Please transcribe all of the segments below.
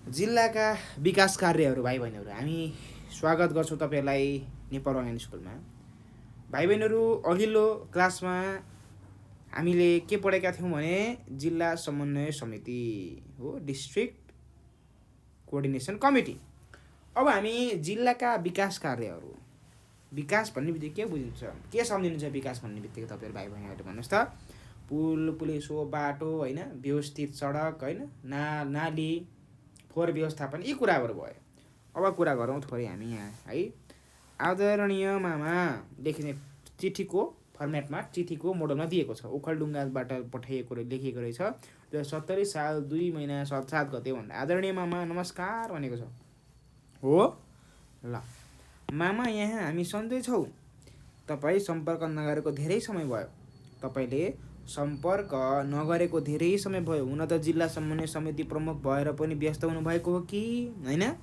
जिल्लाका विकास कार्यहरू भाइ बहिनीहरू हामी स्वागत गर्छौँ तपाईहरुलाई नेपाल अनलाइन स्कुलमा। भाइ बहिनीहरू अघिल्लो क्लासमा हामीले के पढेका थियौँ भने जिल्ला समन्वय समिति हो, डिस्ट्रिक्ट कोअर्डिनेसन कमिटी। अब हामी जिल्लाका विकास कार्यहरू, विकास भन्ने बित्तिकै के बुझिन्छ, के सम्झिनुहुन्छ विकास भन्ने बित्तिकै तपाईहरु भाइ बहिनीहरूले भन्नुहोस् त। पुल, पुलिसो, बाटो हैन, व्यवस्थित सडक हैन, नाली, फोहोर व्यवस्थापन, यी कुराहरू भयो। अब कुरा गरौँ थोरै हामी यहाँ है। आदरणीय मामा लेखिने चिठीको फर्मेटमा, चिठीको मोडलमा दिएको छ। ओखलढुङ्गाबाट पठाइएको लेखिएको रहेछ 2070 साल 2 महिना 7 गते भन्दा आदरणीय मामा नमस्कार भनेको छ हो। ल मामा, यहाँ हामी सन्चै छौँ। तपाईँ सम्पर्क नगरेको धेरै समय भयो। तपाईँले सम्पर्क नगरेको धेरै समय भयो। हुन त जिल्ला समन्वय समिति प्रमुख भएर पनि व्यस्त हुनुभएको हो कि हैन?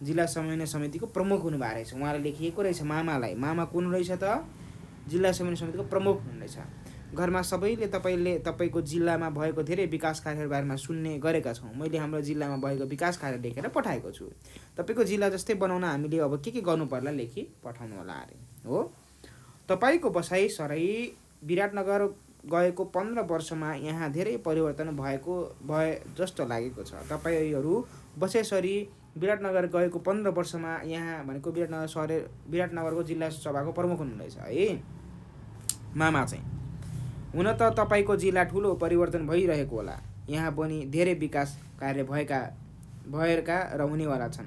जिल्ला समन्वय समितिको प्रमुख हुनुभएको रहेछ, उहाँले लेखिएको रहेछ मामालाई। मामा कुन रहेछ त? जिल्ला समन्वय समितिको प्रमुख हुनुहुनेछ। घरमा सबैले तपाईँको जिल्लामा भएको धेरै विकास कार्यहरू बारेमा सुन्ने गरेका छौँ। मैले हाम्रो जिल्लामा भएको विकास कार्य लेखेर पठाएको छु। तपाईँको जिल्ला जस्तै बनाउन हामीले अब के गर्नु पर्ला लेखी पठाउनु होला अरे हो। तपाईँको बसाइ सराई विराटनगर गएको 15 वर्षमा यहाँ धेरै परिवर्तन भए जस्तो लागेको छ। तपाईँहरू बसेसरी विराटनगर गएको 15 वर्षमा यहाँ भनेको विराटनगरको जिल्ला सभाको प्रमुख हुनुहुँदैछ है मामा चाहिँ। हुन त तपाईँको जिल्ला ठुलो परिवर्तन भइरहेको होला। यहाँ पनि धेरै विकास कार्य भएका र हुनेवाला छन्।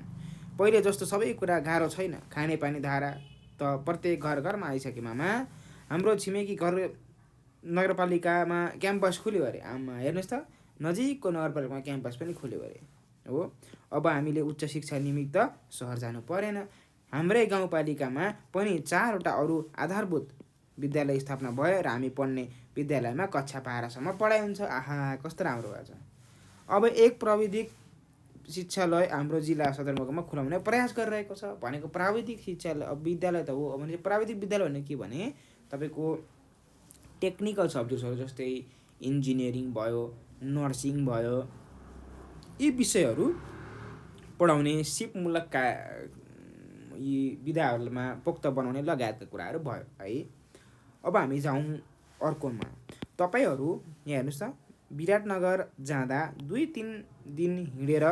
पहिले जस्तो सबै कुरा गाह्रो छैन। खानेपानी धारा त प्रत्येक घरमा आइसके मामा। हाम्रो छिमेकी नगरपालिकामा क्याम्पस खुल्यो अरे। आमा हेर्नुहोस् त, नजिकको नगरपालिकामा क्याम्पस पनि खुल्यो अरे हो। अब हामीले उच्च शिक्षा निमित्त सहर जानु परेन। हाम्रै गाउँपालिकामा पनि 4वटा अरू आधारभूत विद्यालय स्थापना भयो र हामी पढ्ने विद्यालयमा कक्षा 12सम्म पढाइ हुन्छ। आहा, कस्तो राम्रो भएको छ। अब एक प्राविधिक शिक्षालय हाम्रो जिल्ला सदरमुकाममा खुलाउने प्रयास गरिरहेको छ। भनेको प्राविधिक शिक्षा विद्यालय त हो। भने प्राविधिक विद्यालय भने के भने तपाईँको टेक्निकल सब्जेक्ट्सहरू जस्तै इन्जिनियरिङ भयो, नर्सिङ भयो, यी विषयहरू पढाउने सिपमूलक यी विधाहरूमा पोख्त बनाउने लगायतका कुराहरू भयो है। अब हामी जाउँ अर्कोमा। तपाईँहरू यहाँ हेर्नुहोस् त, विराटनगर जाँदा 2-3 दिन हिँडेर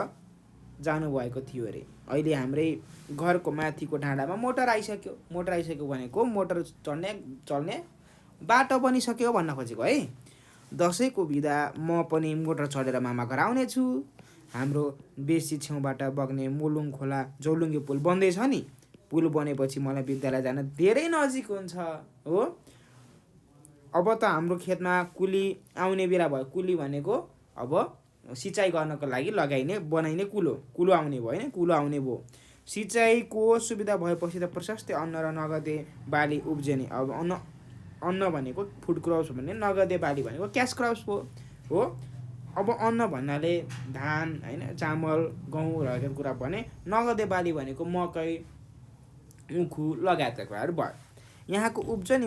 जानुभएको थियो अरे। अहिले हाम्रै घरको माथिको डाँडामा मोटर आइसक्यो। मोटर आइसक्यो भनेको मोटर चल्ने बाटो बनिसक्यो भन्न खोजेको है। दसैँको बिदा म पनि मोटर चढेर मामा घर आउने छु। हाम्रो बेसी छेउबाट बग्ने मुलुङ खोला जौलुङ्गे पुल बन्दैछ नि। पुल बनेपछि मलाई विद्यालय जान धेरै नजिक हुन्छ हो। अब त हाम्रो खेतमा कुली आउने बेला भयो। कुली भनेको अब सिँचाइ गर्नको लागि बनाइने कुलो आउने भयो हैन, कुलो आउने भयो। सिँचाइको सुविधा भएपछि त प्रशस्त अन्न र नगदे बाली उब्जने। अब अन्न भनेको फुड क्रप्स भन्ने, नगदे बाली भनेको क्यास क्रप्स हो। अब अन्न भन्नाले धान हैन, चामल, गहुँ रहेको कुरा भने, नगदे बाली भनेको मकै, उखु लगायतका कुराहरू भयो। यहाँको उब्जनी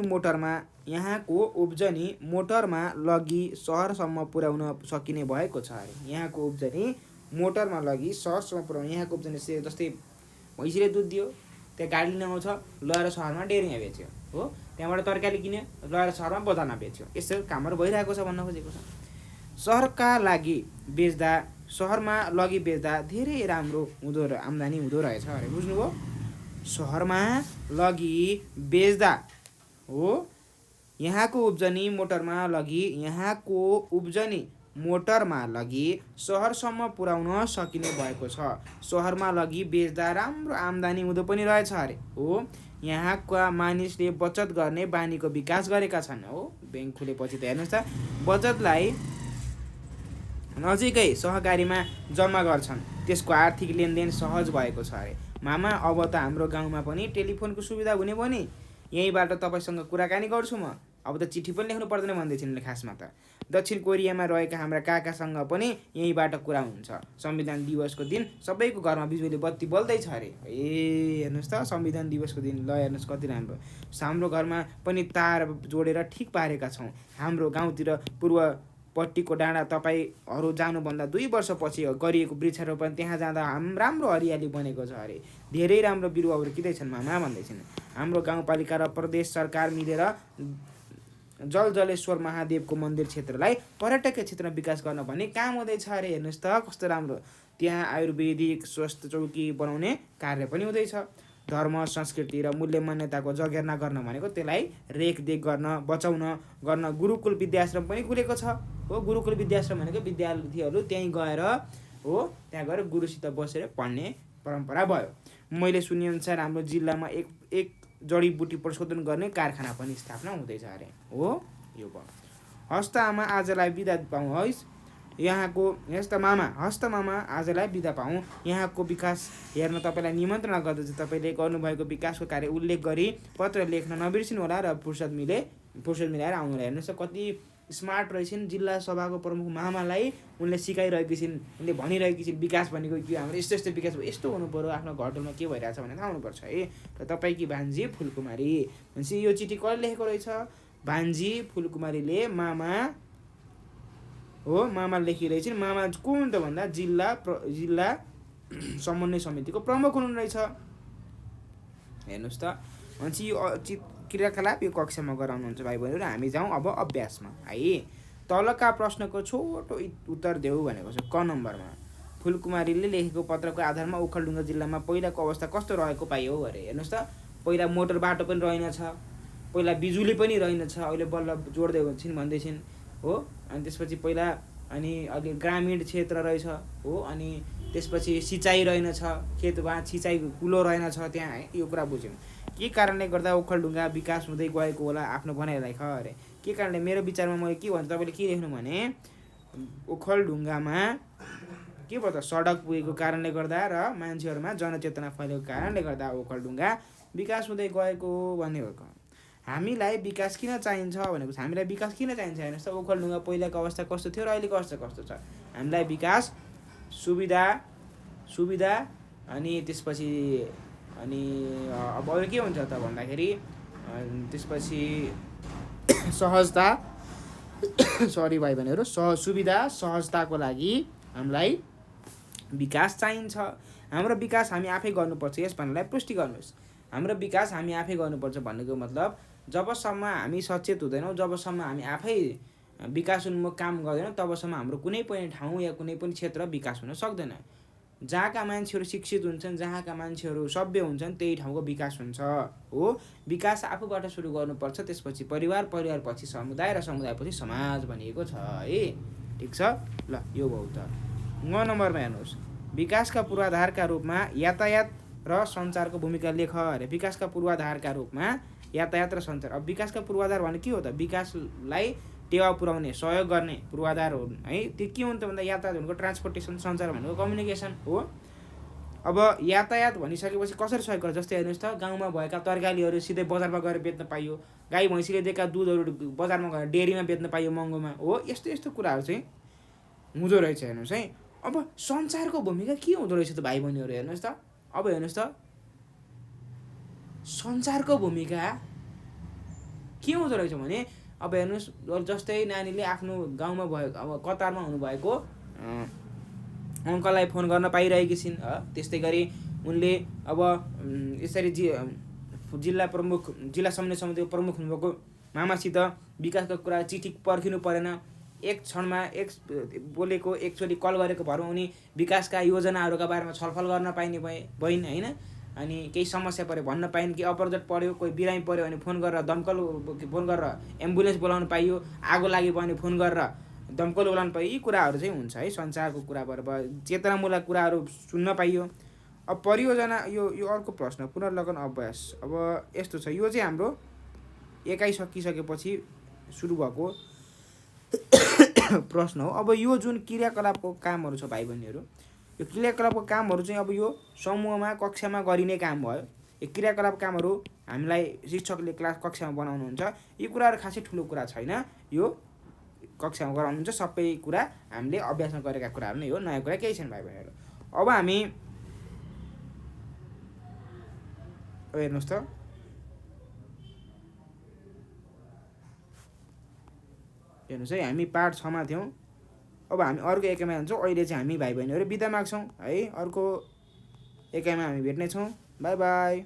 मोटरमा लगी सहरसम्म पुर्याउन सकिने भएको छ अरे। यहाँको उब्जनी मोटरमा लगी सहरसम्म पुर्याउन, यहाँको उब्जनी जस्तै भैँसीले दुध दियो, त्यहाँ गाडी लिन आउँछ, लगेर सहरमा डेरीमा बेच्यो हो। त्यहाँबाट तरकारी किन्यो, लगेर सहरमा बजारमा बेच्यो। यस्तो कामहरू भइरहेको छ भन्न खोजेको छ। सहरमा लगी बेच्दा धेरै राम्रो आम्दानी हुँदो रहेछ अरे। बुझ्नुभयो? सहरमा लगी बेच्दा हो, यहाँको उब्जनी मोटरमा लगी सहरसम्म पुर्याउन सकिने भएको छ। सहरमा लगी बेच्दा राम्रो आम्दानी हुँदो पनि रहेछ अरे हो। यहाँका मानिसले बचत गर्ने बानीको विकास गरेका छन् हो। ब्याङ्क खुलेपछि त हेर्नुहोस् त, बचतलाई नजिकै सहकारीमा जम्मा गर्छन्। त्यसको आर्थिक लेनदेन सहज भएको छ अरे। मामा, अब त हाम्रो गाउँमा पनि टेलिफोनको सुविधा हुने भयो नि। यहीँबाट तपाईँसँग कुराकानी गर्छु म। अब त चिठी पनि लेख्नु पर्दैन भन्दैछ नि खासमा त। दक्षिण कोरियामा रहेका हाम्रा काकासँग पनि यहीँबाट कुरा हुन्छ। संविधान दिवसको दिन सबैको घरमा बिजुली बत्ती बल्दैछ अरे। हेर्नुहोस् त, संविधान दिवसको दिन। ल हेर्नुहोस् कति राम्रो। हाम्रो घरमा पनि तार जोडेर ठिक पारेका छौँ। हाम्रो गाउँतिर पट्टीको डाँडा तपाईहरू जानुभन्दा 2 वर्षपछि गरिएको वृक्षारोपण त्यहाँ जाँदा राम्रो हरियाली बनेको छ अरे, धेरै राम्रो बिरुवाहरू किन्दैछन् मामा भन्दैछन्। हाम्रो गाउँपालिका र प्रदेश सरकार मिलेर जलेश्वर महादेवको मन्दिर क्षेत्रलाई पर्यटकीय क्षेत्रमा विकास गर्न भन्ने काम हुँदैछ अरे। हेर्नुहोस् त कस्तो राम्रो, त्यहाँ आयुर्वेदिक स्वास्थ्य चौकी बनाउने कार्य पनि हुँदैछ। धर्म संस्कृति र मूल्य मान्यताको जगेर्ना गर्न भनेको त्यसलाई रेखदेख गर्न बचाउन गर्न गुरुकुल विद्याश्रम पनि खुलेको छ हो। गुरुकुल विद्याश्रम भनेको विद्यार्थीहरू त्यहीँ गएर हो, त्यहाँ गएर गुरुसित बसेर पढ्ने परम्परा भयो। मैले सुनेअनुसार हाम्रो जिल्लामा एक जडीबुटी प्रशोधन गर्ने कारखाना पनि स्थापना हुँदैछ अरे हो। यो भयो। हस्त आमा आजलाई बिदा पाऊँ है यहाँको, हस्त मामा आजलाई बिदा पाऊँ। यहाँको विकास हेर्न तपाईँलाई निमन्त्रणा गर्दछु। तपाईँले गर्नुभएको विकासको कार्य उल्लेख गरी पत्र लेख्न नबिर्सिनु होला र फुर्सद मिलाएर आउनु होला। हेर्नुहोस् कति स्मार्ट रहेछन्। जिल्ला सभाको प्रमुख मामालाई उनले सिकाइरहेकी छिन्, उनले भनिरहेकी छिन् विकास भनेको यो हाम्रो यस्तो यस्तो विकास भयो, यस्तो हुनु पऱ्यो, आफ्नो घरटोलमा के भइरहेछ भनेर थाहा हुनुपर्छ है। र तपाईँकी भान्जी फुलकुमारी भनेपछि यो चिठी कसले लेखेको रहेछ? भान्जी फुलकुमारीले मामा लेखिरहेछन्। मामा कुन त भन्दा जिल्ला समन्वय समितिको प्रमुख हुनुहुनेछ। हेर्नुहोस् त भनेपछि यो क्रियाकलाप यो कक्षामा गराउनुहुन्छ भाइ बहिनीहरू। हामी जाउँ अब अभ्यासमा है। तलका प्रश्नको छोटो उत्तर देऊ भनेको छ। क नम्बरमा फुलकुमारीले लेखेको पत्रको आधारमा ओखलढुङ्गा जिल्लामा पहिलाको अवस्था कस्तो रहेको पाइयो अरे। हेर्नुहोस् त पहिला मोटर बाटो पनि रहेनछ, पहिला बिजुली पनि रहेनछ, अहिले बल्ल जोड्दै छिन् भन्दैछिन् हो। अनि त्यसपछि पहिला अलि ग्रामीण क्षेत्र रहेछ हो। अनि त्यसपछि सिँचाइ रहेनछ, खेतमा सिँचाइ कुलो रहेनछ त्यहाँ है। यो कुरा बुझ्यौँ। के कारणले गर्दा ओखलढुङ्गा विकास हुँदै गएको होला आफ्नो भनाइलाई ख अरे। के कारणले, मेरो विचारमा मैले के भन्छु तपाईँले के लेख्नु भने ओखलढुङ्गामा के भयो त सडक पुगेको कारणले गर्दा र मान्छेहरूमा जनचेतना फैलेको कारणले गर्दा ओखलढुङ्गा विकास हुँदै गएको भन्ने हो। हामीलाई विकास किन चाहिन्छ भनेको छ। हामीलाई विकास किन चाहिन्छ हेर्नुहोस् त। ओखलढुङ्गा पहिलाको अवस्था कस्तो थियो र अहिलेको अवस्था कस्तो छ। हामीलाई विकास सुविधा अनि त्यसपछि अब अरू के हुन्छ त भन्दाखेरि त्यसपछि सहजता सरी भाइ बहिनीहरू सुविधा सहजताको लागि हामीलाई विकास चाहिन्छ। हाम्रो विकास हामी आफै गर्नुपर्छ। यस भन्नलाई पुष्टि गर्नुहोस्। हाम्रो विकास हामी आफै गर्नुपर्छ भन्नुको मतलब जबसम्म हामी सचेत हुँदैनौँ, जबसम्म हामी आफै विकास उन्मुख काम गर्दैनौँ, तबसम्म हाम्रो कुनै पनि ठाउँ या कुनै पनि क्षेत्र विकास हुन सक्दैन। जहाँका मान्छेहरू शिक्षित हुन्छन्, जहाँका मान्छेहरू सभ्य हुन्छन्, त्यही ठाउँको विकास हुन्छ हो। विकास आफूबाट सुरु गर्नुपर्छ, त्यसपछि परिवारपछि समुदाय र समुदायपछि समाज भनिएको छ है। ठिक छ ल। यो भयो त। ङ नम्बरमा हेर्नुहोस्। विकासका पूर्वाधारका रूपमा यातायात र सञ्चारको भूमिका लेख अरे। विकासका पूर्वाधारका रूपमा यातायात र सञ्चार। अब विकासका पूर्वाधार भने के हो त? विकासलाई टेवा पुर्याउने सहयोग गर्ने पूर्वाधार हो है। त्यो के हुन्छ भन्दा यातायात भनेको ट्रान्सपोर्टेसन, सञ्चार भनेको कम्युनिकेसन हो। अब यातायात भनिसकेपछि कसरी सहयोग गर्छ? जस्तै हेर्नुहोस् त गाउँमा भएका तरकारीहरू सिधै बजारमा गएर बेच्न पाइयो, गाई भैँसीले दिएका दुधहरू बजारमा गएर डेरीमा बेच्न पाइयो महँगोमा हो। यस्तो कुराहरू चाहिँ हुँदो रहेछ। हेर्नुहोस् है। अब सञ्चारको भूमिका के हुँदो रहेछ त भाइ बहिनीहरू हेर्नुहोस् त। अब हेर्नुहोस् त सञ्चारको भूमिका के हुँदो रहेछ भने अब हेर्नुहोस् जस्तै नानीले आफ्नो गाउँमा भएको अब कतारमा हुनुभएको अङ्कललाई फोन गर्न पाइरहेकी छिन्। त्यस्तै गरी उनले अब यसरी जिल्ला समन्वय समितिको प्रमुख हुनुभएको मामासित विकासका कुरा चिठी पर्खिनु परेन। एक क्षणमा बोलेको एकचोटि कल गरेको भरमा उनी विकासका योजनाहरूका बारेमा छलफल गर्न पाइने भइन् होइन। अनि केही समस्या पऱ्यो भन्न पाइन्, कि अपरजट पऱ्यो, कोही बिरामी पऱ्यो भने फोन गरेर फोन गरेर एम्बुलेन्स बोलाउनु पाइयो, आगो लाग्यो भने फोन गरेर दमकल बोलाउनु पाइयो। यी कुराहरू चाहिँ हुन्छ है। सञ्चारको कुराबाट चेतनामूलक कुराहरू सुन्न पाइयो। अब परियोजना यो अर्को प्रश्न पुनर्लगन अभ्यास। अब यस्तो छ, यो चाहिँ हाम्रो एकाइ सकिसकेपछि सुरु भएको प्रश्न हो। अब यो जुन क्रियाकलापको कामहरू छ भाइ बहिनीहरू, यो क्रियाकलापको कामहरू चाहिँ अब यो समूहमा कक्षामा गरिने काम भयो। यो क्रियाकलाप कामहरू हामीलाई शिक्षकले कक्षामा बनाउनुहुन्छ। यो कुराहरू खासै ठुलो कुरा छैन। यो कक्षामा गराउनुहुन्छ सबै कुरा हामीले अभ्यासमा गरेका कुराहरू नै हो, नयाँ कुरा केही छैन भाइ बहिनीहरू। अब हामी हेर्नुहोस् त हेर्नुहोस् है, हामी पाठ 6 मा थियौँ। अब हामी अर्को एकाइमा जान्छौँ। अहिले चाहिँ हामी भाइ बहिनीहरू बिदा माग्छौँ है। अर्को एकाइमा हामी भेट्नेछौँ। By by.